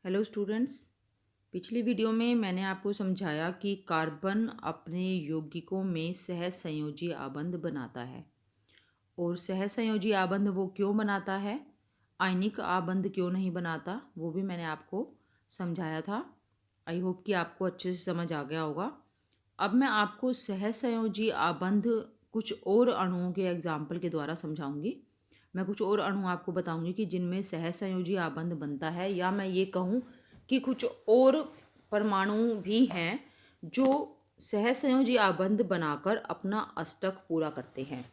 Hello students. पिछली video में मैंने आपको समझाया कि कार्बन अपने यौगिकों में सहसंयोजी आबंध बनाता है। और सहसंयोजी आबंध वो क्यों बनाता है, आयनिक आबंध क्यों नहीं बनाता, वो भी मैंने आपको समझाया था। आई होप कि आपको अच्छे से समझ आ गया होगा। अब मैं आपको सहसंयोजी आबंध कुछ और अणुओं के एग्जाम्पल के द्वारा समझाऊंगी। मैं कुछ और अणु आपको बताऊंगी कि जिनमें सहसंयोजी आबंध बनता है, या मैं ये कहूँ कि कुछ और परमाणु भी हैं जो सहसंयोजी आबंध बनाकर अपना अष्टक पूरा करते हैं।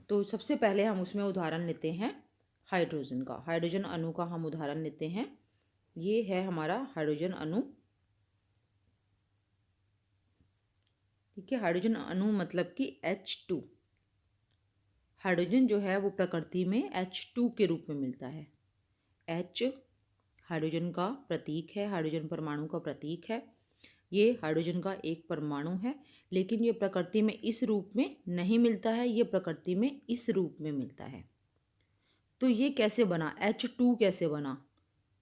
तो सबसे पहले हम उसमें उदाहरण लेते हैं हाइड्रोजन का। हाइड्रोजन अणु का हम उदाहरण लेते हैं। ये है हमारा हाइड्रोजन अणु। ठीक है, हाइड्रोजन अणु मतलब कि H2। हाइड्रोजन जो है वो प्रकृति में H2 के रूप में मिलता है। H हाइड्रोजन का प्रतीक है, हाइड्रोजन परमाणु का प्रतीक है। ये हाइड्रोजन का एक परमाणु है, लेकिन ये प्रकृति में इस रूप में नहीं मिलता है, ये प्रकृति में इस रूप में मिलता है। तो ये कैसे बना, H2 कैसे बना,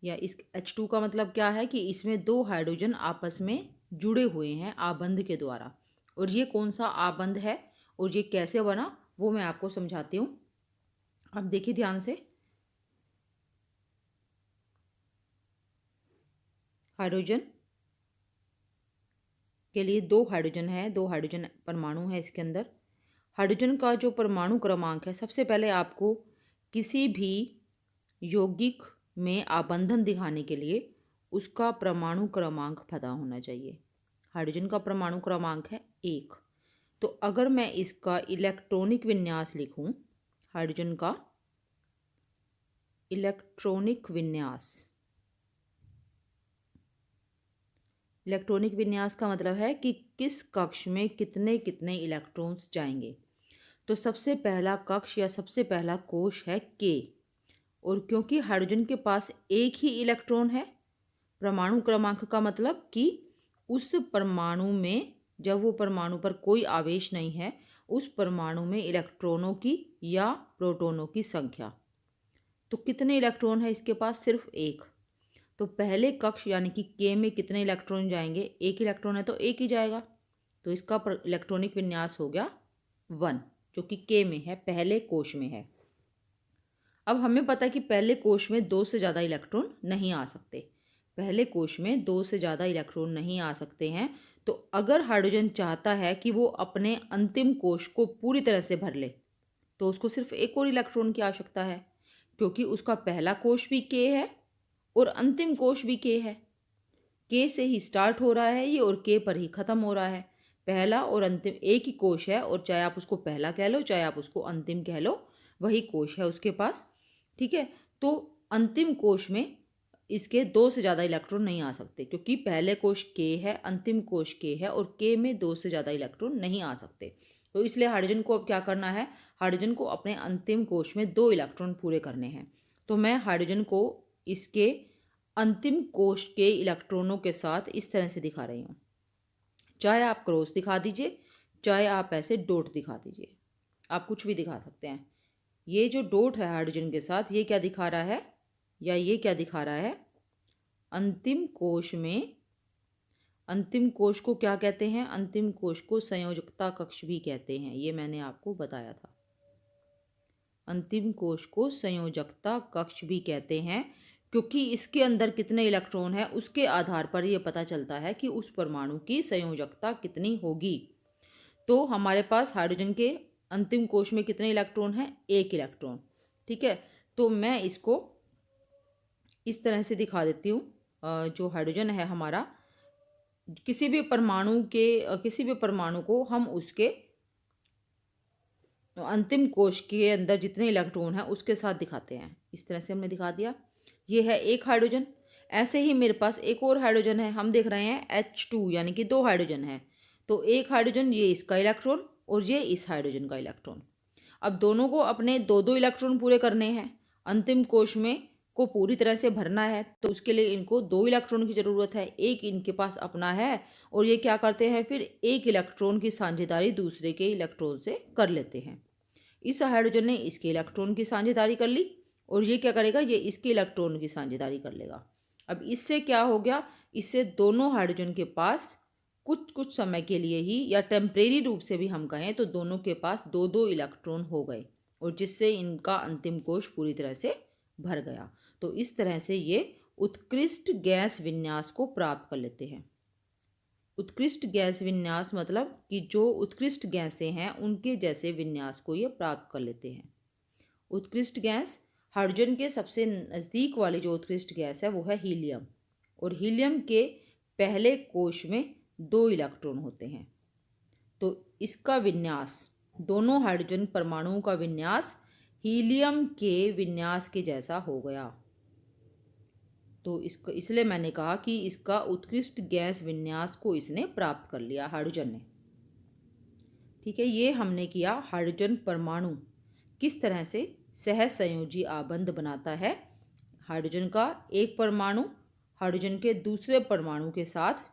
या इस H2 का मतलब क्या है कि इसमें दो हाइड्रोजन आपस में जुड़े हुए हैं आबंध के द्वारा। और ये कौन सा आबंध है और ये कैसे बना वो मैं आपको समझाती हूँ। अब देखिए ध्यान से। हाइड्रोजन के लिए दो हाइड्रोजन है, दो हाइड्रोजन परमाणु है इसके अंदर। हाइड्रोजन का जो परमाणु क्रमांक है, सबसे पहले आपको किसी भी यौगिक में आबंधन दिखाने के लिए उसका परमाणु क्रमांक पता होना चाहिए। हाइड्रोजन का परमाणु क्रमांक है 1। तो अगर मैं इसका इलेक्ट्रॉनिक विन्यास लिखूं, हाइड्रोजन का इलेक्ट्रॉनिक विन्यास, इलेक्ट्रॉनिक विन्यास का मतलब है कि किस कक्ष में कितने कितने इलेक्ट्रॉन्स जाएंगे। तो सबसे पहला कक्ष या सबसे पहला कोश है के। और क्योंकि हाइड्रोजन के पास एक ही इलेक्ट्रॉन है, परमाणु क्रमांक का मतलब कि उस परमाणु में, जब वो परमाणु पर कोई आवेश नहीं है, उस परमाणु में इलेक्ट्रॉनों की या प्रोटॉनों की संख्या। तो कितने इलेक्ट्रॉन है इसके पास, सिर्फ एक। तो पहले कक्ष यानी कि के में कितने इलेक्ट्रॉन जाएंगे, एक इलेक्ट्रॉन है तो एक ही जाएगा। तो इसका इलेक्ट्रॉनिक विन्यास हो गया 1, जो कि के में है, पहले कोश में है। अब हमें पता है कि पहले कोश में दो से ज़्यादा इलेक्ट्रॉन नहीं आ सकते। पहले कोश में दो से ज़्यादा इलेक्ट्रॉन नहीं आ सकते हैं। तो अगर हाइड्रोजन चाहता है कि वो अपने अंतिम कोश को पूरी तरह से भर ले, तो उसको सिर्फ एक और इलेक्ट्रॉन की आवश्यकता है, क्योंकि उसका पहला कोश भी के है और अंतिम कोश भी के है। के से ही स्टार्ट हो रहा है ये और के पर ही ख़त्म हो रहा है। पहला और अंतिम एक ही कोश है, और चाहे आप उसको पहला कह लो चाहे आप उसको अंतिम कह लो, वही कोश है उसके पास। ठीक है, तो अंतिम कोश में इसके दो से ज़्यादा इलेक्ट्रॉन नहीं आ सकते, क्योंकि पहले कोश के है, अंतिम कोश के है, और के में दो से ज़्यादा इलेक्ट्रॉन नहीं आ सकते। तो इसलिए हाइड्रोजन को अब क्या करना है, हाइड्रोजन को अपने अंतिम कोश में दो इलेक्ट्रॉन पूरे करने हैं। तो मैं हाइड्रोजन को इसके अंतिम कोश के इलेक्ट्रॉनों के साथ इस तरह से दिखा रही हूँ। चाहे आप क्रॉस दिखा दीजिए, चाहे आप ऐसे डॉट दिखा दीजिए, आप कुछ भी दिखा सकते हैं। ये जो डॉट है हाइड्रोजन के साथ, ये क्या दिखा रहा है, या ये क्या दिखा रहा है, अंतिम कोश में, अंतिम कोश को क्या कहते हैं, अंतिम कोश को संयोजकता कक्ष भी कहते हैं। ये मैंने आपको बताया था, अंतिम कोश को संयोजकता कक्ष भी कहते हैं, क्योंकि इसके अंदर कितने इलेक्ट्रॉन है उसके आधार पर यह पता चलता है कि उस परमाणु की संयोजकता कितनी होगी। तो हमारे पास हाइड्रोजन के अंतिम कोश में कितने इलेक्ट्रॉन हैं, एक इलेक्ट्रॉन। ठीक है, तो मैं इसको इस तरह से दिखा देती हूँ। जो हाइड्रोजन है हमारा, किसी भी परमाणु के किसी भी परमाणु को हम उसके अंतिम कोश के अंदर जितने इलेक्ट्रॉन हैं उसके साथ दिखाते हैं। इस तरह से हमने दिखा दिया। ये है एक हाइड्रोजन। ऐसे ही मेरे पास एक और हाइड्रोजन है, हम देख रहे हैं H2 यानी कि दो हाइड्रोजन है। तो एक हाइड्रोजन, ये इसका इलेक्ट्रॉन और ये इस हाइड्रोजन का इलेक्ट्रॉन। अब दोनों को अपने दो दो इलेक्ट्रॉन पूरे करने हैं, अंतिम कोश में को पूरी तरह से भरना है, तो उसके लिए इनको दो इलेक्ट्रॉन की ज़रूरत है। एक इनके पास अपना है, और ये क्या करते हैं, फिर एक इलेक्ट्रॉन की साझेदारी दूसरे के इलेक्ट्रॉन से कर लेते हैं। इस हाइड्रोजन ने इसके इलेक्ट्रॉन की साझेदारी कर ली, और ये क्या करेगा, ये इसके इलेक्ट्रॉन की साझेदारी कर लेगा। अब इससे क्या हो गया, इससे दोनों हाइड्रोजन के पास कुछ कुछ समय के लिए ही या टेम्परेरी रूप से भी हम कहें तो दोनों के पास दो दो इलेक्ट्रॉन हो गए, और जिससे इनका अंतिम कोश पूरी तरह से भर गया। तो इस तरह से ये उत्कृष्ट गैस विन्यास को प्राप्त कर लेते हैं। उत्कृष्ट गैस विन्यास मतलब कि जो उत्कृष्ट गैसें हैं उनके जैसे विन्यास को ये प्राप्त कर लेते हैं। उत्कृष्ट गैस, हाइड्रोजन के सबसे नज़दीक वाली जो उत्कृष्ट गैस है वो है हीलियम, और हीलियम के पहले कोश में 2 इलेक्ट्रॉन होते हैं। तो इसका विन्यास, दोनों हाइड्रोजन परमाणुओं का विन्यास हीलियम के विन्यास के जैसा हो गया। तो इसको इसलिए मैंने कहा कि इसका उत्कृष्ट गैस विन्यास को इसने प्राप्त कर लिया, हाइड्रोजन ने। ठीक है, ये हमने किया हाइड्रोजन परमाणु किस तरह से सहसंयोजी आबंध बनाता है। हाइड्रोजन का एक परमाणु हाइड्रोजन के दूसरे परमाणु के साथ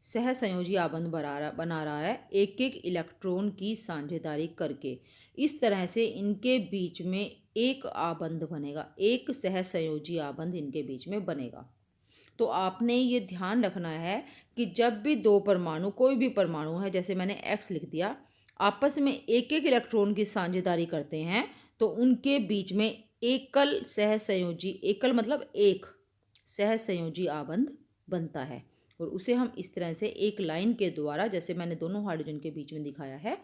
सहसंयोजी आबंध बना रहा है, एक एक इलेक्ट्रॉन की साझेदारी करके। इस तरह से इनके बीच में एक आबंध बनेगा, एक सहसंयोजी आबंध इनके बीच में बनेगा। तो आपने ये ध्यान रखना है कि जब भी दो परमाणु, कोई भी परमाणु है, जैसे मैंने X लिख दिया, आपस में एक एक इलेक्ट्रॉन की साझेदारी करते हैं तो उनके बीच में एकल सहसंयोजी, एकल मतलब एक सहसंयोजी आबंध बनता है, और उसे हम इस तरह से एक लाइन के द्वारा, जैसे मैंने दोनों हाइड्रोजन के बीच में दिखाया है,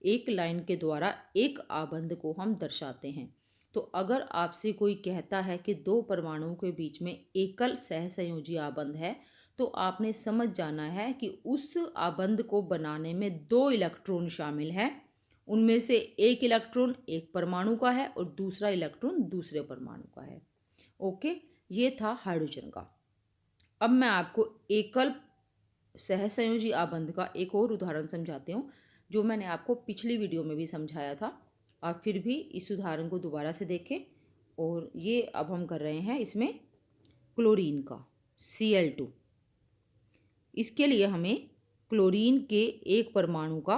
एक लाइन के द्वारा एक आबंध को हम दर्शाते हैं। तो अगर आपसे कोई कहता है कि दो परमाणुओं के बीच में एकल सहसंयोजी आबंध है, तो आपने समझ जाना है कि उस आबंध को बनाने में 2 इलेक्ट्रॉन शामिल हैं। उनमें से एक इलेक्ट्रॉन एक परमाणु का है और दूसरा इलेक्ट्रॉन दूसरे परमाणु का है। ओके, ये था हाइड्रोजन का। अब मैं आपको एकल सहसंयोजी आबंध का एक और उदाहरण समझाती हूँ, जो मैंने आपको पिछली वीडियो में भी समझाया था। आप फिर भी इस उदाहरण को दोबारा से देखें। और ये अब हम कर रहे हैं इसमें क्लोरीन का Cl2। इसके लिए हमें क्लोरीन के एक परमाणु का,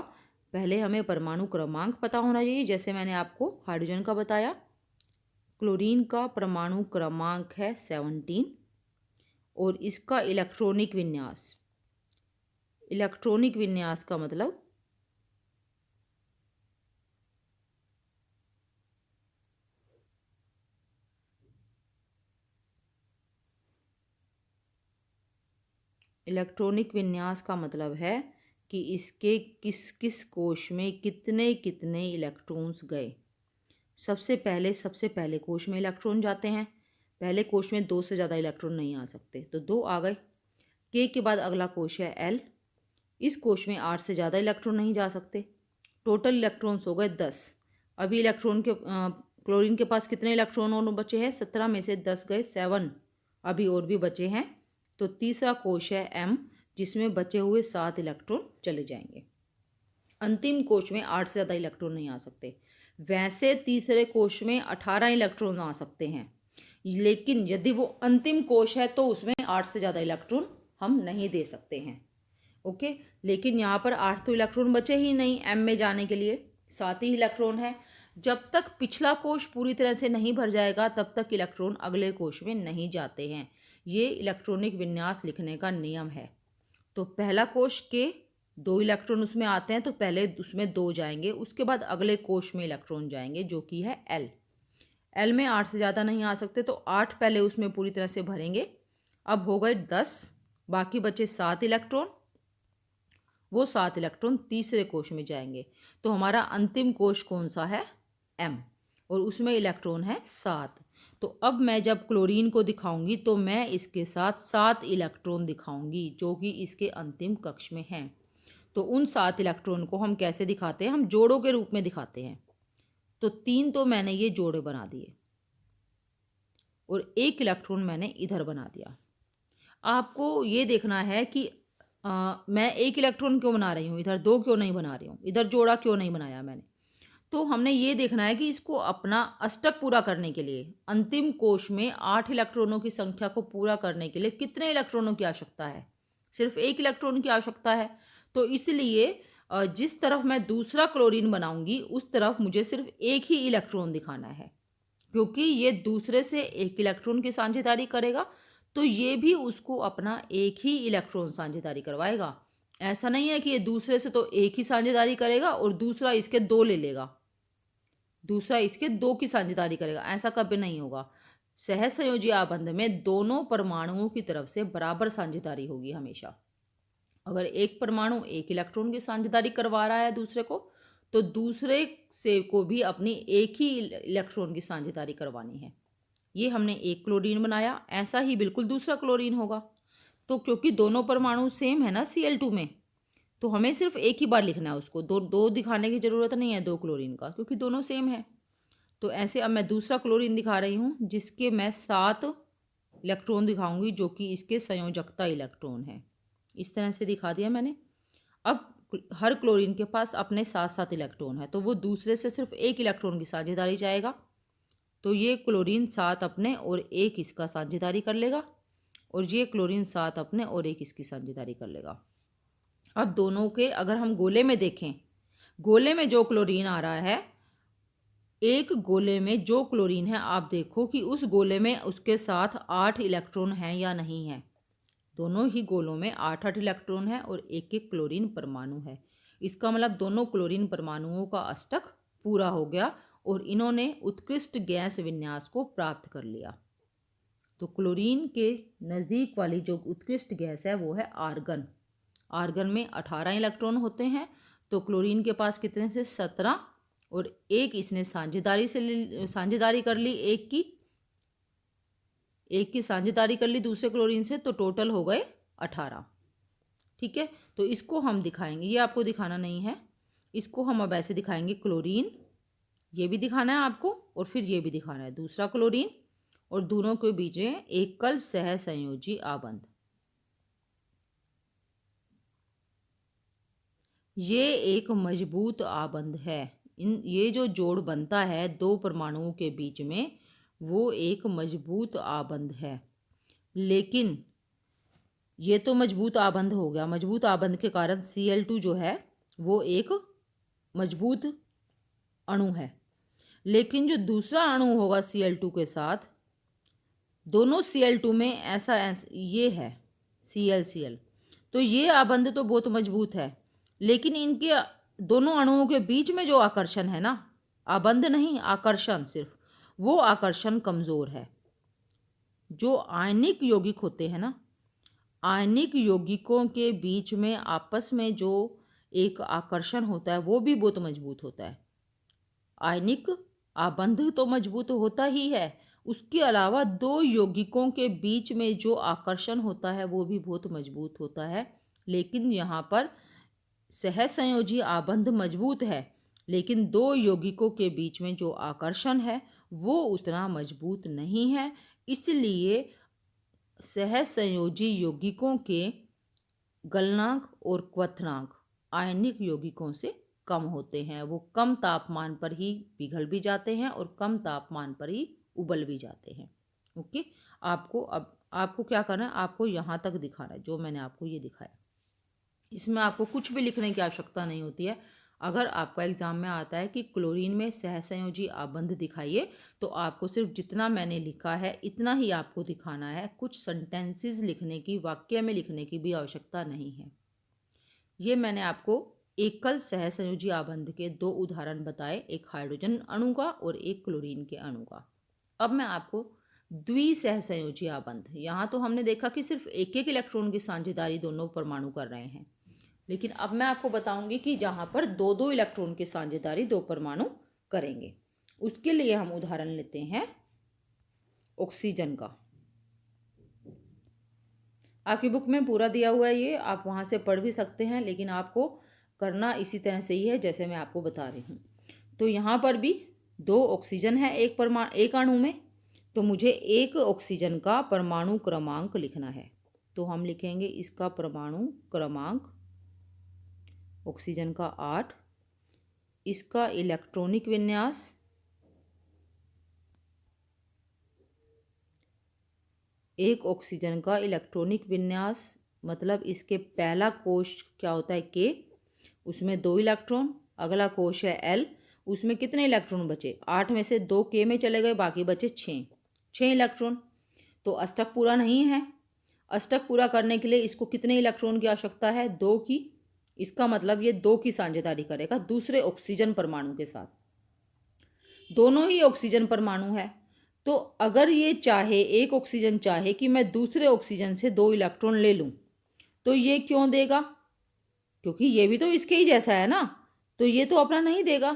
पहले हमें परमाणु क्रमांक पता होना चाहिए, जैसे मैंने आपको हाइड्रोजन का बताया। क्लोरीन का परमाणु क्रमांक है 17, और इसका इलेक्ट्रॉनिक विन्यास, इलेक्ट्रॉनिक विन्यास का मतलब इलेक्ट्रॉनिक विन्यास का मतलब है कि इसके किस किस कोश में कितने कितने इलेक्ट्रॉन्स गए। सबसे पहले कोश में इलेक्ट्रॉन जाते हैं। पहले कोश में 2 से ज़्यादा इलेक्ट्रॉन नहीं आ सकते, तो 2 आ गए। के बाद अगला कोश है L। इस कोश में 8 से ज़्यादा इलेक्ट्रॉन नहीं जा सकते। टोटल इलेक्ट्रॉन्स हो गए 10। अभी क्लोरीन के पास कितने इलेक्ट्रॉन और बचे हैं? 17 में से 10 गए, 7 अभी और भी बचे हैं। तो तीसरा कोश है M, जिसमें बचे हुए 7 इलेक्ट्रॉन चले जाएंगे। अंतिम कोश में 8 से ज़्यादा इलेक्ट्रॉन नहीं आ सकते। वैसे तीसरे कोश में 18 इलेक्ट्रॉन आ सकते हैं, लेकिन यदि वो अंतिम कोश है तो उसमें 8 से ज़्यादा इलेक्ट्रॉन हम नहीं दे सकते हैं। ओके, लेकिन यहाँ पर 8 तो इलेक्ट्रॉन बचे ही नहीं M में जाने के लिए, 7 ही इलेक्ट्रॉन है। जब तक पिछला कोश पूरी तरह से नहीं भर जाएगा तब तक इलेक्ट्रॉन अगले कोश में नहीं जाते हैं। ये इलेक्ट्रॉनिक विन्यास लिखने का नियम है। तो पहला कोश के 2 इलेक्ट्रॉन उसमें आते हैं, तो पहले उसमें 2 जाएंगे, उसके बाद अगले कोश में इलेक्ट्रॉन जाएंगे जो कि है L में 8 से ज़्यादा नहीं आ सकते, तो 8 पहले उसमें पूरी तरह से भरेंगे। अब हो गए 10, बाकी बचे 7 इलेक्ट्रॉन। वो 7 इलेक्ट्रॉन तीसरे कोश में जाएंगे। तो हमारा अंतिम कोश कौन सा है? M, और उसमें इलेक्ट्रॉन है 7। तो अब मैं जब क्लोरीन को दिखाऊंगी तो मैं इसके साथ 7 इलेक्ट्रॉन दिखाऊंगी जो कि इसके अंतिम कक्ष में हैं। तो उन 7 इलेक्ट्रॉन को हम कैसे दिखाते हैं? हम जोड़ों के रूप में दिखाते हैं। तो 3 तो मैंने ये जोड़े बना दिए और 1 इलेक्ट्रॉन मैंने इधर बना दिया। आपको ये देखना है कि मैं 1 इलेक्ट्रॉन क्यों बना रही हूँ, इधर 2 क्यों नहीं बना रही हूँ, इधर जोड़ा क्यों नहीं बनाया मैंने। तो हमने ये देखना है कि इसको अपना अष्टक पूरा करने के लिए, अंतिम कोश में 8 इलेक्ट्रॉनों की संख्या को पूरा करने के लिए कितने इलेक्ट्रॉनों की आवश्यकता है? सिर्फ 1 इलेक्ट्रॉन की आवश्यकता है। तो इसलिए जिस तरफ मैं दूसरा क्लोरीन बनाऊंगी उस तरफ मुझे सिर्फ 1 ही इलेक्ट्रॉन दिखाना है, क्योंकि ये दूसरे से 1 इलेक्ट्रॉन की साझेदारी करेगा। तो ये भी उसको अपना एक ही इलेक्ट्रॉन साझेदारी करवाएगा। ऐसा नहीं है कि ये दूसरे से तो एक ही साझेदारी करेगा और दूसरा इसके दो ले लेगा, दूसरा इसके दो की साझेदारी करेगा, ऐसा कभी नहीं होगा। सहसंयोजी आबंध में दोनों परमाणुओं की तरफ से बराबर साझेदारी होगी हमेशा। अगर एक परमाणु एक इलेक्ट्रॉन की साझेदारी करवा रहा है दूसरे को, तो दूसरे से को भी अपनी एक ही इलेक्ट्रॉन की साझेदारी करवानी है। ये हमने एक क्लोरीन बनाया, ऐसा ही बिल्कुल दूसरा क्लोरीन होगा। तो क्योंकि दोनों परमाणु सेम है ना Cl2 में, तो हमें सिर्फ एक ही बार लिखना है उसको, दो दो दिखाने की ज़रूरत नहीं है दो क्लोरीन का, क्योंकि दोनों सेम है। तो ऐसे अब मैं दूसरा क्लोरीन दिखा रही हूँ जिसके मैं 7 इलेक्ट्रॉन दिखाऊंगी, जो कि इसके संयोजकता इलेक्ट्रॉन है। इस तरह से दिखा दिया मैंने। अब हर क्लोरीन के पास अपने 7 इलेक्ट्रॉन है, तो वो दूसरे से सिर्फ एक इलेक्ट्रॉन की साझेदारी चाहेगा। तो ये क्लोरीन 7 अपने और एक इसका साझेदारी कर लेगा, और ये क्लोरीन 7 अपने और एक इसकी साझेदारी कर लेगा। अब दोनों के अगर हम गोले में देखें, गोले में जो क्लोरीन आ रहा है, एक गोले में जो क्लोरीन है, आप देखो कि उस गोले में उसके साथ 8 इलेक्ट्रॉन हैं या नहीं है। दोनों ही गोलों में 8 इलेक्ट्रॉन है और एक एक क्लोरीन परमाणु है। इसका मतलब दोनों क्लोरीन परमाणुओं का अष्टक पूरा हो गया और इन्होंने उत्कृष्ट गैस विन्यास को प्राप्त कर लिया। तो क्लोरीन के नज़दीक वाली जो उत्कृष्ट गैस है वो है आर्गन। आर्गन में 18 इलेक्ट्रॉन होते हैं, तो क्लोरीन के पास कितने से 17, और एक इसने साझेदारी कर ली, एक की साझेदारी कर ली दूसरे क्लोरीन से, तो टोटल हो गए 18। ठीक है, तो इसको हम दिखाएंगे, ये आपको दिखाना नहीं है, इसको हम अब ऐसे दिखाएंगे। क्लोरीन ये भी दिखाना है आपको, और फिर ये भी दिखाना है दूसरा क्लोरीन, और दोनों के बीच में एकल सहसंयोजी आबंध। ये एक मजबूत आबंध है। ये जो जोड़ बनता है दो परमाणुओं के बीच में, वो एक मजबूत आबंध है। लेकिन ये तो मजबूत आबंध हो गया, मजबूत आबंध के कारण Cl2 जो है वो एक मजबूत अणु है। लेकिन जो दूसरा अणु होगा Cl2 के साथ, दोनों Cl2 में ऐसा ये है Cl, तो ये आबंध तो बहुत मजबूत है, लेकिन इनके दोनों अणुओं के बीच में जो आकर्षण है ना, आबंध नहीं आकर्षण, सिर्फ वो आकर्षण कमज़ोर है। जो आयनिक यौगिक होते हैं ना, आयनिक यौगिकों के बीच में आपस में जो एक आकर्षण होता है वो भी बहुत मजबूत होता है। आयनिक आबंध तो मजबूत होता ही है, उसके अलावा दो यौगिकों के बीच में जो आकर्षण होता है वो भी बहुत मजबूत होता है। लेकिन यहाँ पर सहसंयोजी आबंध मजबूत है, लेकिन दो यौगिकों के बीच में जो आकर्षण है वो उतना मजबूत नहीं है। इसलिए सहसंयोजी यौगिकों के गलनांक और क्वथनांक आयनिक यौगिकों से कम होते हैं। वो कम तापमान पर ही पिघल भी जाते हैं और कम तापमान पर ही उबल भी जाते हैं। ओके, आपको क्या करना है, आपको यहाँ तक दिखाना है जो मैंने आपको ये दिखाया। इसमें आपको कुछ भी लिखने की आवश्यकता नहीं होती है। अगर आपका एग्ज़ाम में आता है कि क्लोरीन में सहसंयोजी आबंध दिखाइए, तो आपको सिर्फ जितना मैंने लिखा है इतना ही आपको दिखाना है। कुछ सेंटेंसेस लिखने की, वाक्य में लिखने की भी आवश्यकता नहीं है। ये मैंने आपको एकल सहसंयोजी आबंध के 2 उदाहरण बताए, एक हाइड्रोजन अणु का और एक क्लोरीन के अणु का। अब मैं आपको द्विसहसंयोजी आबंध, यहाँ तो हमने देखा कि सिर्फ एक एक इलेक्ट्रॉन की साझेदारी दोनों परमाणु कर रहे हैं, लेकिन अब मैं आपको बताऊंगी कि जहाँ पर दो दो इलेक्ट्रॉन की साझेदारी दो परमाणु करेंगे। उसके लिए हम उदाहरण लेते हैं ऑक्सीजन का। आपकी बुक में पूरा दिया हुआ है, ये आप वहाँ से पढ़ भी सकते हैं, लेकिन आपको करना इसी तरह से ही है जैसे मैं आपको बता रही हूँ। तो यहाँ पर भी 2 ऑक्सीजन है एक अणु में, तो मुझे एक ऑक्सीजन का परमाणु क्रमांक लिखना है। तो हम लिखेंगे इसका परमाणु क्रमांक ऑक्सीजन का 8, इसका इलेक्ट्रॉनिक विन्यास एक ऑक्सीजन का इलेक्ट्रॉनिक विन्यास मतलब इसके पहला कोश क्या होता है K, उसमें 2 इलेक्ट्रॉन, अगला कोश है L, उसमें कितने इलेक्ट्रॉन बचे, 8 में से 2 K में चले गए, बाकी बचे 6 इलेक्ट्रॉन। तो अष्टक पूरा नहीं है। अष्टक पूरा करने के लिए इसको कितने इलेक्ट्रॉन की आवश्यकता है? 2 की। इसका मतलब ये 2 की साझेदारी करेगा दूसरे ऑक्सीजन परमाणु के साथ। दोनों ही ऑक्सीजन परमाणु है, तो अगर ये चाहे, एक ऑक्सीजन चाहे कि मैं दूसरे ऑक्सीजन से 2 इलेक्ट्रॉन ले लूं, तो ये क्यों देगा? क्योंकि ये भी तो इसके ही जैसा है ना, तो ये तो अपना नहीं देगा।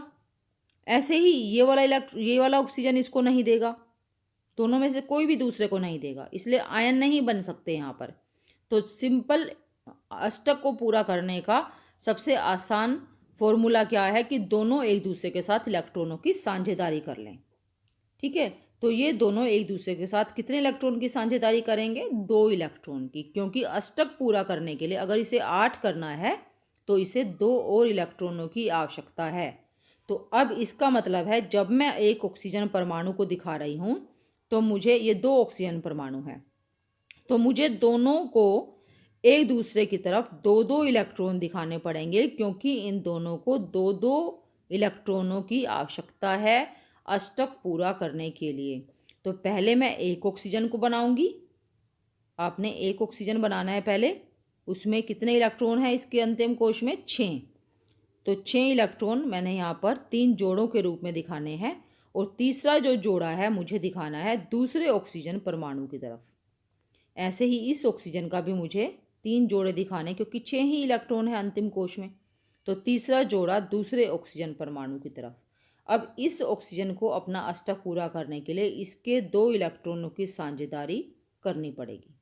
ऐसे ही ये वाला ऑक्सीजन इसको नहीं देगा, दोनों में से कोई भी दूसरे को नहीं देगा, इसलिए आयन नहीं बन सकते यहाँ पर। तो सिंपल अष्टक को पूरा करने का सबसे आसान फॉर्मूला क्या है कि दोनों एक दूसरे के साथ इलेक्ट्रॉनों की साझेदारी कर लें। ठीक है, तो ये दोनों एक दूसरे के साथ कितने इलेक्ट्रॉन की साझेदारी करेंगे? 2 इलेक्ट्रॉन की, क्योंकि अष्टक पूरा करने के लिए अगर इसे 8 करना है तो इसे 2 और इलेक्ट्रॉनों की आवश्यकता है। तो अब इसका मतलब है जब मैं एक ऑक्सीजन परमाणु को दिखा रही हूँ तो मुझे, ये 2 ऑक्सीजन परमाणु हैं, तो मुझे दोनों को एक दूसरे की तरफ 2-2 इलेक्ट्रॉन दिखाने पड़ेंगे, क्योंकि इन दोनों को 2-2 इलेक्ट्रॉनों की आवश्यकता है अष्टक पूरा करने के लिए। तो पहले मैं एक ऑक्सीजन को बनाऊंगी। आपने एक ऑक्सीजन बनाना है पहले, उसमें कितने इलेक्ट्रॉन हैं इसके अंतिम कोश में? 6। तो 6 इलेक्ट्रॉन मैंने यहाँ पर 3 जोड़ों के रूप में दिखाने हैं, और तीसरा जो जोड़ा है मुझे दिखाना है दूसरे ऑक्सीजन परमाणु की तरफ। ऐसे ही इस ऑक्सीजन का भी मुझे 3 जोड़े दिखाने, क्योंकि 6 ही इलेक्ट्रॉन है अंतिम कोश में। तो तीसरा जोड़ा दूसरे ऑक्सीजन परमाणु की तरफ। अब इस ऑक्सीजन को अपना अष्टक पूरा करने के लिए इसके 2 इलेक्ट्रॉनों की साझेदारी करनी पड़ेगी।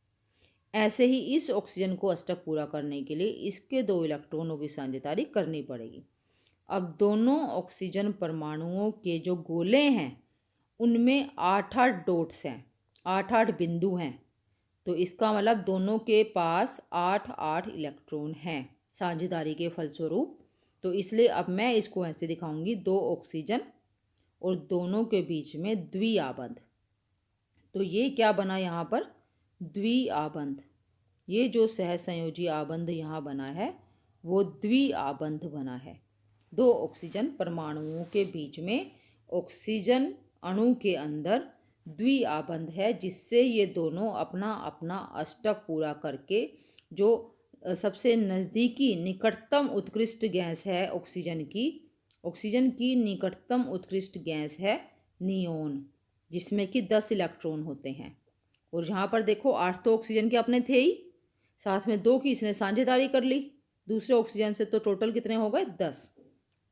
ऐसे ही इस ऑक्सीजन को अष्टक पूरा करने के लिए इसके 2 इलेक्ट्रॉनों की साझेदारी करनी पड़ेगी। अब दोनों ऑक्सीजन परमाणुओं के जो गोले हैं उनमें 8-8 डॉट्स हैं, 8-8 बिंदु हैं। तो इसका मतलब दोनों के पास 8-8 इलेक्ट्रॉन हैं साझेदारी के फलस्वरूप। तो इसलिए अब मैं इसको ऐसे दिखाऊंगी, 2 ऑक्सीजन और दोनों के बीच में द्विआबंध। तो ये क्या बना यहाँ पर? द्विआबंध। ये जो सहसंयोजी आबंध यहाँ बना है वो द्विआबंध बना है। 2 ऑक्सीजन परमाणुओं के बीच में ऑक्सीजन अणु के अंदर द्विआबंध है, जिससे ये दोनों अपना अपना अष्टक पूरा करके जो सबसे नज़दीकी निकटतम उत्कृष्ट गैस है ऑक्सीजन की निकटतम उत्कृष्ट गैस है नियोन, जिसमें कि 10 इलेक्ट्रॉन होते हैं। और यहाँ पर देखो 8 तो ऑक्सीजन के अपने थे ही, साथ में 2 की इसने साझेदारी कर ली दूसरे ऑक्सीजन से, तो टोटल कितने हो गए? 10।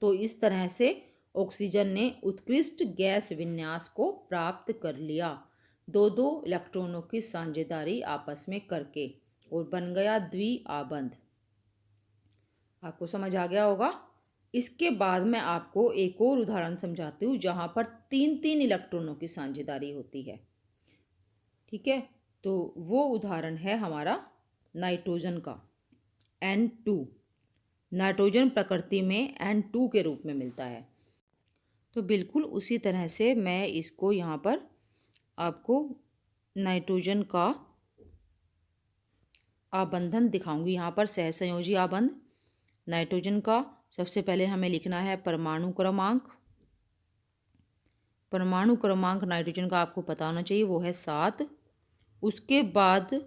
तो इस तरह से ऑक्सीजन ने उत्कृष्ट गैस विन्यास को प्राप्त कर लिया, 2-2 इलेक्ट्रॉनों की साझेदारी आपस में करके, और बन गया द्विआबंध। आपको समझ आ गया होगा। इसके बाद मैं आपको एक और उदाहरण समझाती हूँ जहाँ पर 3-3 इलेक्ट्रॉनों की साझेदारी होती है। ठीक है, तो वो उदाहरण है हमारा नाइट्रोजन का, N2। नाइट्रोजन प्रकृति में N2 के रूप में मिलता है। तो बिल्कुल उसी तरह से मैं इसको यहाँ पर आपको नाइट्रोजन का आबंधन दिखाऊंगी। यहाँ पर सहसंयोजी आबंध नाइट्रोजन का सबसे पहले हमें लिखना है परमाणु क्रमांक। परमाणु क्रमांक नाइट्रोजन का आपको पता होना चाहिए, वो है 7। उसके बाद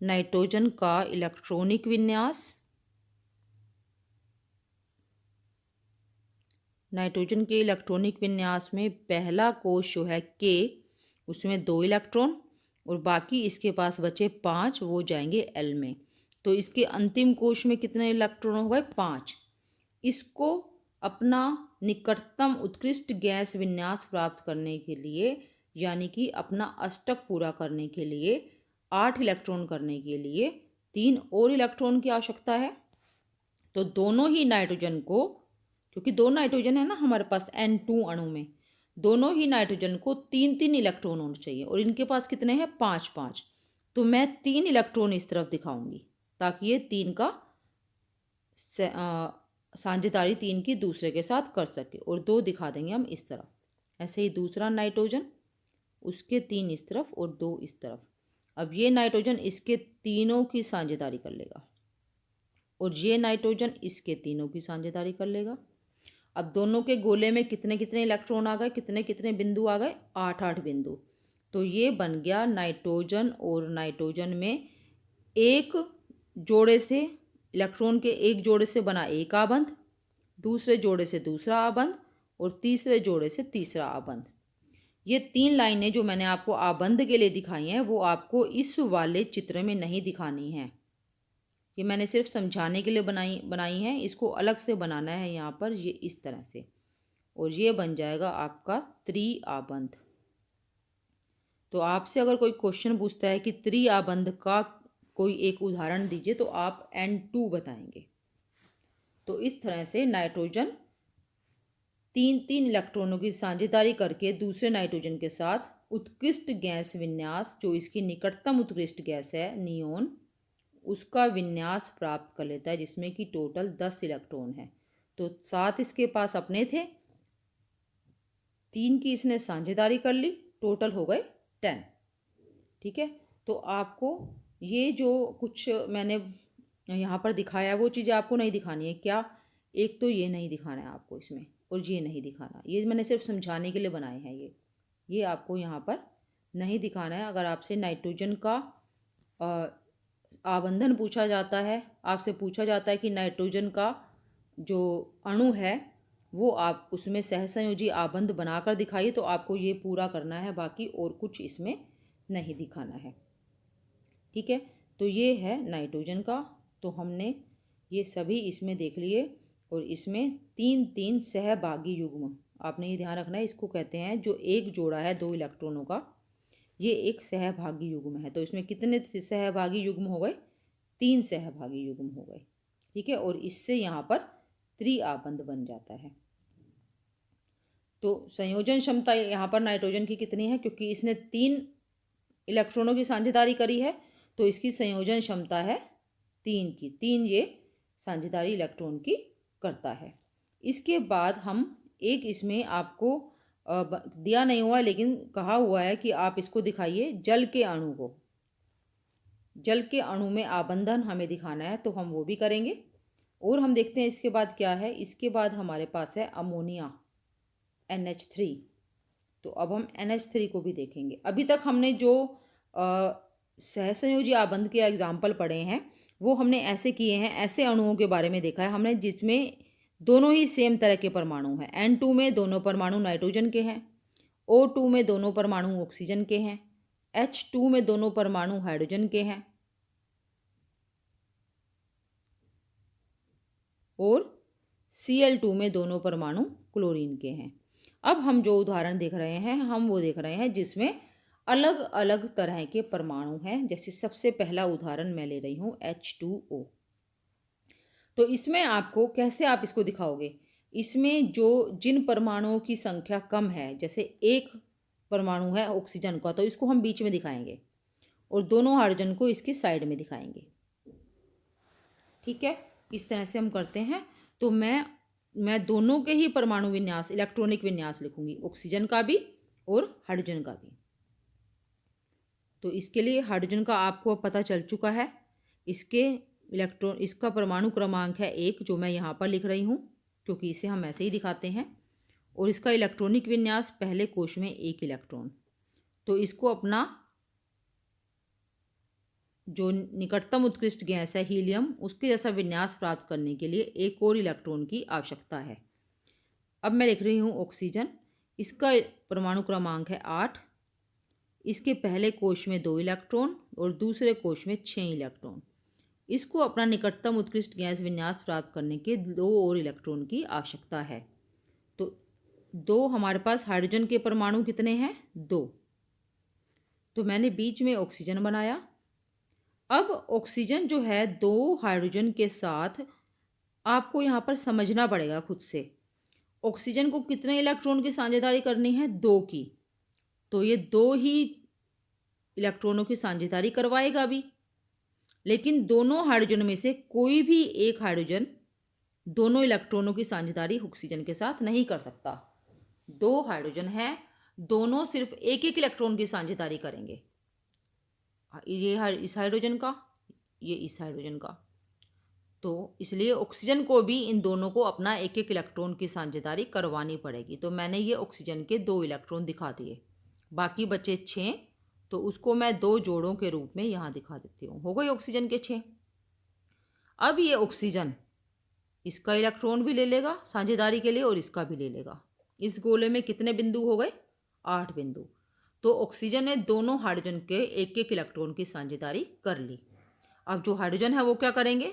नाइट्रोजन का इलेक्ट्रॉनिक विन्यास। नाइट्रोजन के इलेक्ट्रॉनिक विन्यास में पहला कोश जो है K, उसमें 2 इलेक्ट्रॉन, और बाकी इसके पास बचे 5, वो जाएंगे L में। तो इसके अंतिम कोश में कितने इलेक्ट्रॉन हो गए? 5। इसको अपना निकटतम उत्कृष्ट गैस विन्यास प्राप्त करने के लिए, यानी कि अपना अष्टक पूरा करने के लिए, 8 इलेक्ट्रॉन करने के लिए 3 और इलेक्ट्रॉन की आवश्यकता है। तो दोनों ही नाइट्रोजन को, क्योंकि 2 नाइट्रोजन है ना हमारे पास N2 अणु में, दोनों ही नाइट्रोजन को 3-3 इलेक्ट्रॉन होने चाहिए, और इनके पास कितने हैं? 5-5। तो मैं 3 इलेक्ट्रॉन इस तरफ दिखाऊंगी ताकि ये 3 का साझेदारी 3 की दूसरे के साथ कर सके, और 2 दिखा देंगे हम इस तरफ। ऐसे ही दूसरा नाइट्रोजन, उसके 3 इस तरफ और 2 इस तरफ। अब ये नाइट्रोजन इसके तीनों की साझेदारी कर लेगा, और ये नाइट्रोजन इसके तीनों की साझेदारी कर लेगा। अब दोनों के गोले में कितने कितने इलेक्ट्रॉन आ गए, कितने कितने बिंदु आ गए? 8-8 बिंदु। तो ये बन गया नाइट्रोजन, और नाइट्रोजन में एक जोड़े से इलेक्ट्रॉन के एक जोड़े से बना एक आबंध, दूसरे जोड़े से दूसरा आबंध, और तीसरे जोड़े से तीसरा आबंध। ये 3 लाइनें जो मैंने आपको आबंध के लिए दिखाई हैं वो आपको इस वाले चित्र में नहीं दिखानी है। ये मैंने सिर्फ समझाने के लिए बनाई हैं। इसको अलग से बनाना है यहाँ पर, ये इस तरह से, और ये बन जाएगा आपका त्रिआबंध। तो आपसे अगर कोई क्वेश्चन पूछता है कि त्रिआबंध का कोई एक उदाहरण दीजिए, तो आप N2 बताएंगे। तो इस तरह से नाइट्रोजन 3 इलेक्ट्रॉनों की साझेदारी करके दूसरे नाइट्रोजन के साथ उत्कृष्ट गैस विन्यास, जो इसकी निकटतम उत्कृष्ट गैस है नियोन, उसका विन्यास प्राप्त कर लेता है, जिसमें कि टोटल 10 इलेक्ट्रॉन है। तो 7 इसके पास अपने थे, 3 की इसने साझेदारी कर ली, टोटल हो गए 10। ठीक है, तो आपको ये जो कुछ मैंने यहाँ पर दिखाया वो चीज़ें आपको नहीं दिखानी है क्या? एक तो ये नहीं दिखाना है आपको इसमें, और ये नहीं दिखाना, ये मैंने सिर्फ समझाने के लिए बनाए हैं। ये आपको यहाँ पर नहीं दिखाना है। अगर आपसे नाइट्रोजन का आबंधन पूछा जाता है, आपसे पूछा जाता है कि नाइट्रोजन का जो अणु है वो आप उसमें सहसंयोजी आबंध बनाकर दिखाइए, तो आपको ये पूरा करना है, बाकी और कुछ इसमें नहीं दिखाना है। ठीक है, तो ये है नाइट्रोजन का। तो हमने ये सभी इसमें देख लिए, और इसमें 3 सहभागी युग्म, आपने ये ध्यान रखना है, इसको कहते हैं जो एक जोड़ा है 2 इलेक्ट्रॉनों का, ये एक सहभागी युग्म है। तो इसमें कितने सहभागी युग्म हो गए? 3 सहभागी युग्म हो गए। ठीक है, और इससे यहाँ पर त्रिआबंध बन जाता है। तो संयोजन क्षमता यहाँ पर नाइट्रोजन की कितनी है? क्योंकि इसने 3 इलेक्ट्रॉनों की साझेदारी करी है, तो इसकी संयोजन क्षमता है 3 की। 3 ये साझेदारी इलेक्ट्रॉन की करता है। इसके बाद हम एक इसमें आपको दिया नहीं हुआ है, लेकिन कहा हुआ है कि आप इसको दिखाइए जल के अणु को। जल के अणु में आबंधन हमें दिखाना है, तो हम वो भी करेंगे। और हम देखते हैं इसके बाद क्या है। इसके बाद हमारे पास है अमोनिया NH3। तो अब हम NH3 को भी देखेंगे। अभी तक हमने जो सहसंयोजी आबंध के एग्जाम्पल पढ़े हैं वो हमने ऐसे किए हैं, ऐसे अणुओं के बारे में देखा है हमने जिसमें दोनों ही सेम तरह के परमाणु हैं। N2 में दोनों परमाणु नाइट्रोजन के हैं, O2 में दोनों परमाणु ऑक्सीजन के हैं, H2 में दोनों परमाणु हाइड्रोजन के हैं, और Cl2 में दोनों परमाणु क्लोरीन के हैं। अब हम जो उदाहरण देख रहे हैं, हम वो देख रहे हैं जिसमें अलग अलग तरह के परमाणु हैं। जैसे सबसे पहला उदाहरण मैं ले रही हूँ H2O। तो इसमें आपको कैसे आप इसको दिखाओगे? इसमें जो जिन परमाणुओं की संख्या कम है, जैसे एक परमाणु है ऑक्सीजन का, तो इसको हम बीच में दिखाएंगे, और दोनों हाइड्रोजन को इसकी साइड में दिखाएंगे। ठीक है, इस तरह से हम करते हैं। तो मैं दोनों के ही परमाणु विन्यास, इलेक्ट्रॉनिक विन्यास लिखूंगी, ऑक्सीजन का भी और हाइड्रोजन का भी। तो इसके लिए हाइड्रोजन का आपको पता चल चुका है। इसका परमाणु क्रमांक है 1, जो मैं यहाँ पर लिख रही हूँ, क्योंकि इसे हम ऐसे ही दिखाते हैं। और इसका इलेक्ट्रॉनिक विन्यास पहले कोश में 1 इलेक्ट्रॉन। तो इसको अपना जो निकटतम उत्कृष्ट गैस है हीलियम, उसके जैसा विन्यास प्राप्त करने के लिए एक और इलेक्ट्रॉन की आवश्यकता है। अब मैं लिख रही हूँ ऑक्सीजन। इसका परमाणु क्रमांक है 8। इसके पहले कोश में 2 इलेक्ट्रॉन और दूसरे कोश में 6 इलेक्ट्रॉन। इसको अपना निकटतम उत्कृष्ट गैस विन्यास प्राप्त करने के 2 और इलेक्ट्रॉन की आवश्यकता है। तो 2 हमारे पास हाइड्रोजन के परमाणु कितने हैं? 2। तो मैंने बीच में ऑक्सीजन बनाया। अब ऑक्सीजन जो है 2 हाइड्रोजन के साथ, आपको यहाँ पर समझना पड़ेगा खुद से, ऑक्सीजन को कितने इलेक्ट्रॉन की साझेदारी करनी है? 2 की। तो ये 2 ही इलेक्ट्रॉनों की साझेदारी करवाएगा भी, लेकिन दोनों हाइड्रोजन में से कोई भी एक हाइड्रोजन दोनों इलेक्ट्रॉनों की साझेदारी ऑक्सीजन के साथ नहीं कर सकता। 2 हाइड्रोजन हैं, दोनों सिर्फ एक एक इलेक्ट्रॉन की साझेदारी करेंगे। ये इस हाइड्रोजन का, ये इस हाइड्रोजन का। तो इसलिए ऑक्सीजन को भी इन दोनों को अपना एक एक इलेक्ट्रॉन की साझेदारी करवानी पड़ेगी। तो मैंने ये ऑक्सीजन के 2 इलेक्ट्रॉन दिखा दिए। बाकी बचे 6, तो उसको मैं 2 जोड़ों के रूप में यहाँ दिखा देती हूँ। हो गए ऑक्सीजन के 6। अब ये ऑक्सीजन इसका इलेक्ट्रॉन भी ले लेगा साझेदारी के लिए और इसका भी ले लेगा। इस गोले में कितने बिंदु हो गए? 8 बिंदु। तो ऑक्सीजन ने दोनों हाइड्रोजन के एक एक इलेक्ट्रॉन की साझेदारी कर ली। अब जो हाइड्रोजन है वो क्या करेंगे?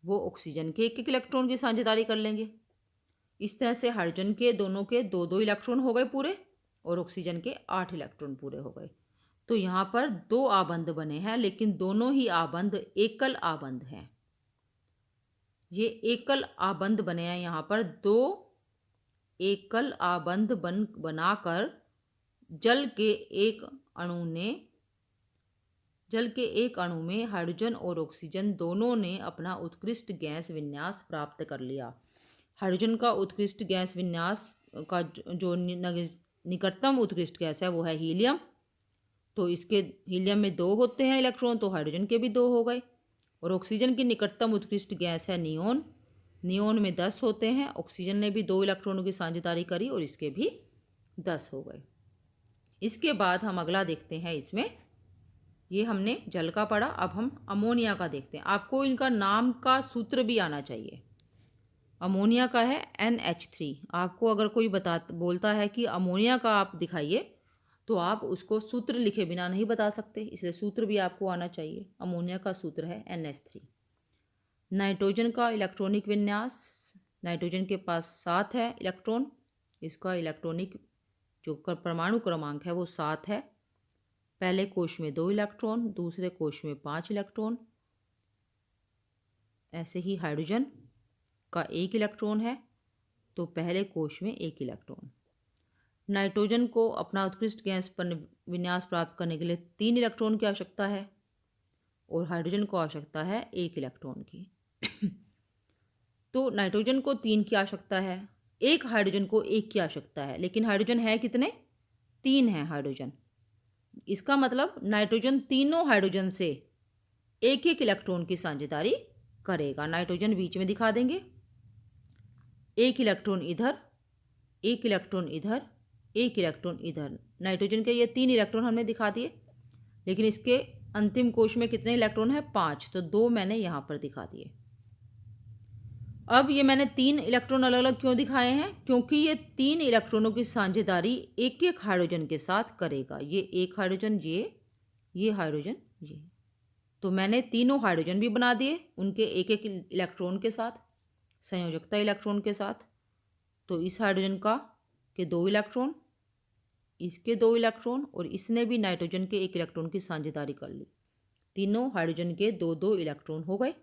वो ऑक्सीजन के एक एक इलेक्ट्रॉन की साझेदारी कर लेंगे। इस तरह से हाइड्रोजन के दोनों के 2-2 इलेक्ट्रॉन हो गए पूरे और ऑक्सीजन के 8 इलेक्ट्रॉन पूरे हो गए। तो यहाँ पर 2 आबंध बने हैं, लेकिन दोनों ही आबंध एकल आबंध हैं। ये एकल आबंध बने हैं। यहाँ पर 2 एकल आबंध बनाकर जल के एक अणु में हाइड्रोजन और ऑक्सीजन दोनों ने अपना उत्कृष्ट गैस विन्यास प्राप्त कर लिया। हाइड्रोजन का उत्कृष्ट गैस विन्यास का जो निकटतम उत्कृष्ट गैस है वो है हीलियम। तो इसके हीलियम में 2 होते हैं इलेक्ट्रॉन, तो हाइड्रोजन के भी 2 हो गए। और ऑक्सीजन की निकटतम उत्कृष्ट गैस है नियोन। नियोन में 10 होते हैं। ऑक्सीजन ने भी 2 इलेक्ट्रॉनों की साझेदारी करी और इसके भी 10 हो गए। इसके बाद हम अगला देखते हैं। इसमें ये हमने जल का पढ़ा, अब हम अमोनिया का देखते हैं। आपको इनका नाम का सूत्र भी आना चाहिए। अमोनिया का है NH3। आपको अगर कोई बोलता है कि अमोनिया का आप दिखाइए, तो आप उसको सूत्र लिखे बिना नहीं बता सकते, इसलिए सूत्र भी आपको आना चाहिए। अमोनिया का सूत्र है NH3। नाइट्रोजन का इलेक्ट्रॉनिक विन्यास, नाइट्रोजन के पास 7 है इलेक्ट्रॉन। इसका इलेक्ट्रॉनिक जो परमाणु क्रमांक है वो 7 है। पहले कोश में 2 इलेक्ट्रॉन, दूसरे कोश में 5 इलेक्ट्रॉन। ऐसे ही हाइड्रोजन का 1 इलेक्ट्रॉन है, तो पहले कोश में 1 इलेक्ट्रॉन। नाइट्रोजन को अपना उत्कृष्ट गैस पर विन्यास प्राप्त करने के लिए 3 इलेक्ट्रॉन की आवश्यकता है और हाइड्रोजन को आवश्यकता है 1 इलेक्ट्रॉन की। तो नाइट्रोजन को 3 की आवश्यकता है, एक हाइड्रोजन को 1 की आवश्यकता है, लेकिन हाइड्रोजन है कितने? 3 है हाइड्रोजन। इसका मतलब नाइट्रोजन तीनों हाइड्रोजन से एक एक इलेक्ट्रॉन की साझेदारी करेगा। नाइट्रोजन बीच में दिखा देंगे, 1 इलेक्ट्रॉन इधर, 1 इलेक्ट्रॉन इधर, 1 इलेक्ट्रॉन इधर। नाइट्रोजन के ये 3 इलेक्ट्रॉन हमने दिखा दिए, लेकिन इसके अंतिम कोश में कितने इलेक्ट्रॉन है? 5, तो 2 मैंने यहाँ पर दिखा दिए। अब ये मैंने 3 इलेक्ट्रॉन अलग अलग क्यों दिखाए हैं? क्योंकि ये 3 इलेक्ट्रॉनों की साझेदारी एक एक हाइड्रोजन के साथ करेगा। ये एक हाइड्रोजन, ये हाइड्रोजन, ये। तो मैंने तीनों हाइड्रोजन भी बना दिए उनके एक एक इलेक्ट्रॉन के साथ, संयोजकता इलेक्ट्रॉन के साथ। तो इस हाइड्रोजन का के 2 इलेक्ट्रॉन, इसके 2 इलेक्ट्रॉन और इसने भी नाइट्रोजन के 1 इलेक्ट्रॉन की साझेदारी कर ली। तीनों हाइड्रोजन के 2-2 इलेक्ट्रॉन हो गए।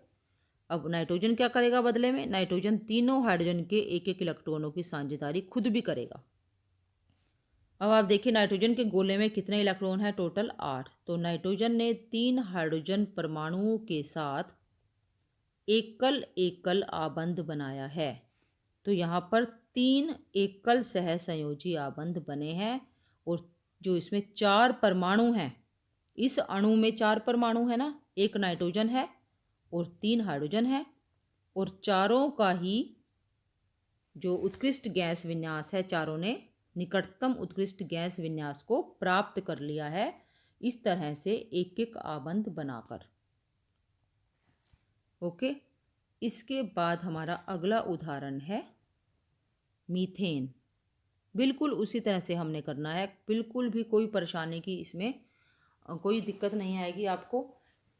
अब नाइट्रोजन क्या करेगा बदले में? नाइट्रोजन तीनों हाइड्रोजन के एक एक इलेक्ट्रॉनों की साझेदारी खुद भी करेगा। अब आप देखिए नाइट्रोजन के गोले में कितने इलेक्ट्रॉन है? टोटल 8। तो नाइट्रोजन ने 3 हाइड्रोजन परमाणुओं के साथ एकल एकल आबंध बनाया है। तो यहाँ पर 3 एकल सह संयोजी आबंध बने हैं और जो इसमें 4 परमाणु हैं, इस अणु में 4 परमाणु है ना, एक नाइट्रोजन है और 3 हाइड्रोजन है और चारों का ही जो उत्कृष्ट गैस विन्यास है, चारों ने निकटतम उत्कृष्ट गैस विन्यास को प्राप्त कर लिया है, इस तरह से एक एक आबंध बनाकर। ओके, इसके बाद हमारा अगला उदाहरण है मीथेन। बिल्कुल उसी तरह से हमने करना है, बिल्कुल भी कोई परेशानी की इसमें कोई दिक्कत नहीं आएगी आपको।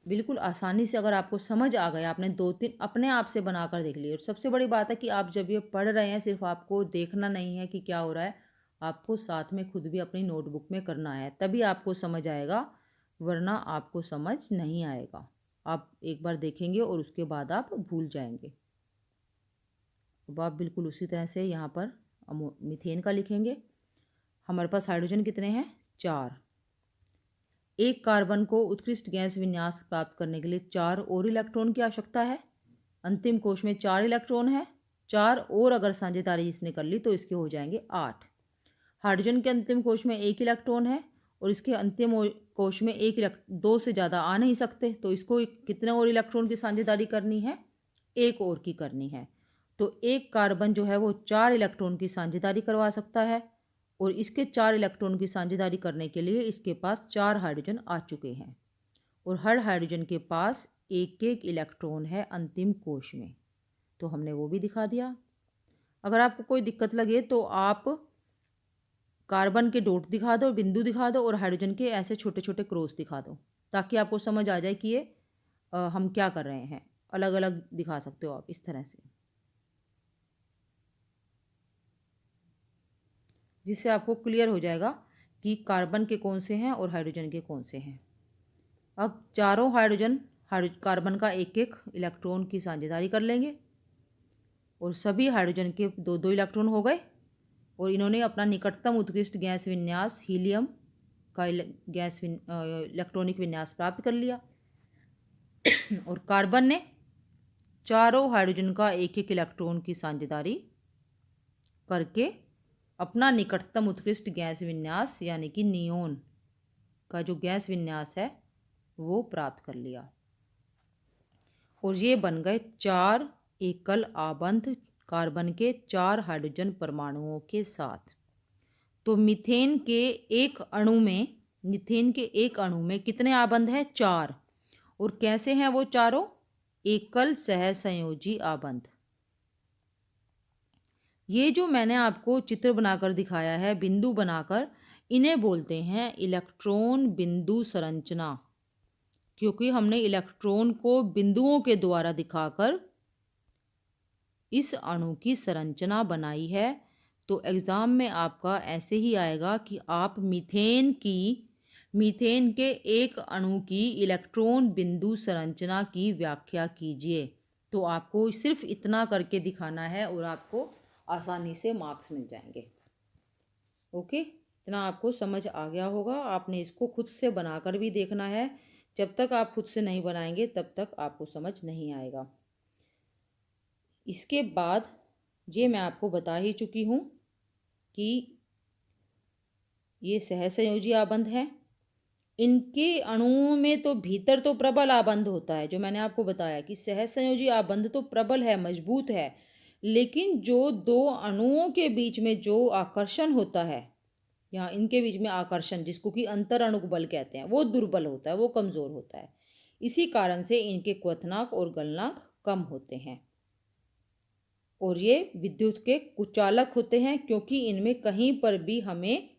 बिल्कुल आसानी से अगर आपको समझ आ गया, आपने 2-3 अपने आप से बनाकर देख लिए। और सबसे बड़ी बात है कि आप जब ये पढ़ रहे हैं, सिर्फ आपको देखना नहीं है कि क्या हो रहा है, आपको साथ में खुद भी अपनी नोटबुक में करना है, तभी आपको समझ आएगा, वरना आपको समझ नहीं आएगा। आप एक बार देखेंगे और उसके बाद आप भूल जाएंगे। अब आप बिल्कुल उसी तरह से यहाँ पर मीथेन का लिखेंगे। हमारे पास हाइड्रोजन कितने हैं? 4। एक कार्बन को उत्कृष्ट गैस विन्यास प्राप्त करने के लिए 4 और इलेक्ट्रॉन की आवश्यकता है। अंतिम कोश में 4 इलेक्ट्रॉन है, 4 और अगर साझेदारी इसने कर ली तो इसके हो जाएंगे 8। हाइड्रोजन के अंतिम कोश में 1 इलेक्ट्रॉन है और इसके अंतिम कोश में 2 से ज़्यादा आ नहीं सकते, तो इसको कितने और इलेक्ट्रॉन की साझेदारी करनी है? 1 और की करनी है। तो एक कार्बन जो है वो 4 इलेक्ट्रॉन की साझेदारी करवा सकता है और इसके 4 इलेक्ट्रॉन की साझेदारी करने के लिए इसके पास 4 हाइड्रोजन आ चुके हैं और हर हाइड्रोजन के पास एक एक इलेक्ट्रॉन है अंतिम कोश में। तो हमने वो भी दिखा दिया। अगर आपको कोई दिक्कत लगे तो आप कार्बन के डॉट दिखा दो, बिंदु दिखा दो और हाइड्रोजन के ऐसे छोटे छोटे क्रॉस दिखा दो, ताकि आपको समझ आ जाए कि ये हम क्या कर रहे हैं। अलग अलग दिखा सकते हो आप इस तरह से, जिससे आपको क्लियर हो जाएगा कि कार्बन के कौन से हैं और हाइड्रोजन के कौन से हैं। अब चारों हाइड्रोजन कार्बन का एक एक इलेक्ट्रॉन की साझेदारी कर लेंगे और सभी हाइड्रोजन के दो दो इलेक्ट्रॉन हो गए और इन्होंने अपना निकटतम उत्कृष्ट गैस विन्यास हीलियम का इलेक्ट्रॉनिक विन्यास प्राप्त कर लिया। और कार्बन ने चारों हाइड्रोजन का एक एक इलेक्ट्रॉन की साझेदारी करके अपना निकटतम उत्कृष्ट गैस विन्यास यानी कि नियोन का जो गैस विन्यास है वो प्राप्त कर लिया। और ये बन गए 4 एकल आबंध कार्बन के 4 हाइड्रोजन परमाणुओं के साथ। तो मीथेन के एक अणु में कितने आबंध हैं? 4। और कैसे हैं वो चारों? एकल सहसंयोजी आबंध। ये जो मैंने आपको चित्र बनाकर दिखाया है, बिंदु बनाकर, इन्हें बोलते हैं इलेक्ट्रॉन बिंदु संरचना, क्योंकि हमने इलेक्ट्रॉन को बिंदुओं के द्वारा दिखाकर इस अणु की संरचना बनाई है। तो एग्ज़ाम में आपका ऐसे ही आएगा कि आप मीथेन के एक अणु की इलेक्ट्रॉन बिंदु संरचना की व्याख्या कीजिए। तो आपको सिर्फ इतना करके दिखाना है और आपको आसानी से मार्क्स मिल जाएंगे। ओके, इतना आपको समझ आ गया होगा। आपने इसको खुद से बनाकर भी देखना है। जब तक आप खुद से नहीं बनाएंगे तब तक आपको समझ नहीं आएगा। इसके बाद ये मैं आपको बता ही चुकी हूँ कि ये सहसंयोजी आबंध है। इनके अणुओं में तो भीतर तो प्रबल आबंध होता है, जो मैंने आपको बताया कि सहसंयोजी आबंध तो प्रबल है, मजबूत है, लेकिन जो दो अणुओं के बीच में जो आकर्षण होता है, यहाँ इनके बीच में आकर्षण जिसको कि अंतर अणुक बल कहते हैं, वो दुर्बल होता है, वो कमज़ोर होता है। इसी कारण से इनके क्वथनांक और गलनांक कम होते हैं और ये विद्युत के कुचालक होते हैं, क्योंकि इनमें कहीं पर भी हमें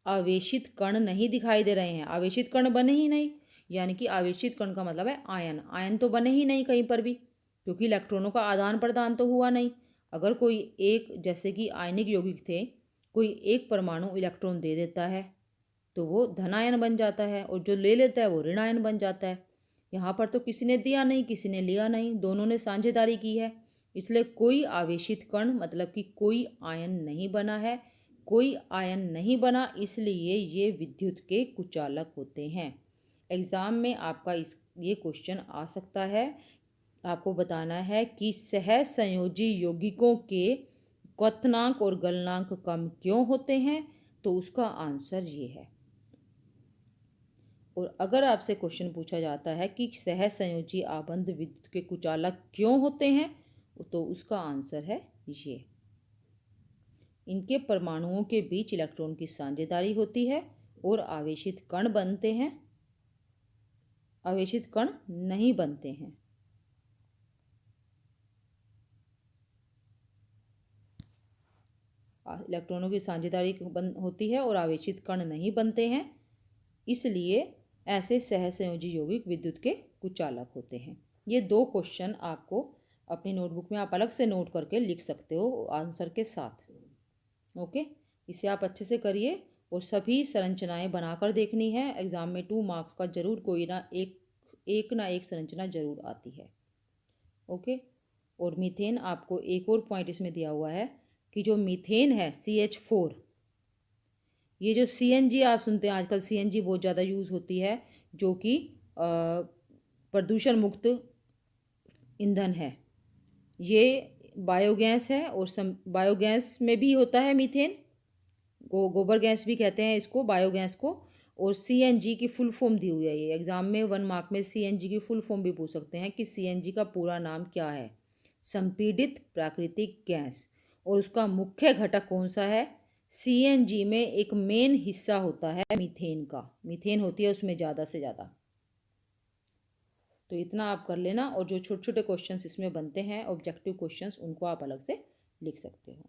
आवेशित कण नहीं दिखाई दे रहे हैं। आवेशित कण बने ही नहीं, यानी कि आवेशित कण का मतलब है आयन। आयन तो बने ही नहीं कहीं पर भी, क्योंकि इलेक्ट्रॉनों का आदान प्रदान तो हुआ नहीं। अगर कोई एक, जैसे कि आयनिक यौगिक थे, कोई एक परमाणु इलेक्ट्रॉन दे देता है तो वो धनायन बन जाता है और जो ले लेता है वो ऋणायन बन जाता है। यहाँ पर तो किसी ने दिया नहीं, किसी ने लिया नहीं, दोनों ने साझेदारी की है, इसलिए कोई आवेशित कण मतलब कि कोई आयन नहीं बना है। कोई आयन नहीं बना, इसलिए ये विद्युत के कुचालक होते हैं। एग्ज़ाम में आपका ये क्वेश्चन आ सकता है। आपको बताना है कि सहसंयोजी यौगिकों के क्वथनांक और गलनांक कम क्यों होते हैं, तो उसका आंसर ये है। और अगर आपसे क्वेश्चन पूछा जाता है कि सहसंयोजी आबंध विद्युत के कुचालक क्यों होते हैं, तो उसका आंसर है ये। इनके परमाणुओं के बीच इलेक्ट्रॉन की साझेदारी होती है और आवेशित कण बनते हैं, आवेशित कण नहीं बनते हैं। इलेक्ट्रॉनों की साझेदारी होती है और आवेशित कण नहीं बनते हैं, इसलिए ऐसे सहसंयोजी यौगिक विद्युत के कुचालक होते हैं। ये 2 क्वेश्चन आपको अपनी नोटबुक में आप अलग से नोट करके लिख सकते हो आंसर के साथ। ओके, इसे आप अच्छे से करिए और सभी संरचनाएं बनाकर देखनी है। एग्ज़ाम में 2 मार्क्स का जरूर कोई ना एक संरचना जरूर आती है। ओके, और मीथेन, आपको एक और पॉइंट इसमें दिया हुआ है कि जो मीथेन है CH4, ये जो CNG आप सुनते हैं आजकल, CNG बहुत ज़्यादा यूज़ होती है, जो कि प्रदूषण मुक्त ईंधन है। ये बायोगैस है और बायोगैस में भी होता है मीथेन, गोबर गैस भी कहते हैं इसको, बायोगैस को। और CNG की फुल फॉर्म दी हुई है। ये एग्जाम में 1 मार्क में CNG की फुल फॉर्म भी पूछ सकते हैं कि CNG का पूरा नाम क्या है। संपीड़ित प्राकृतिक गैस। और उसका मुख्य घटक कौन सा है? सीएनजी में एक मेन हिस्सा होता है मीथेन का, मीथेन होती है उसमें ज़्यादा से ज़्यादा। तो इतना आप कर लेना, और जो छोटे छोटे क्वेश्चंस इसमें बनते हैं ऑब्जेक्टिव क्वेश्चंस, उनको आप अलग से लिख सकते हो।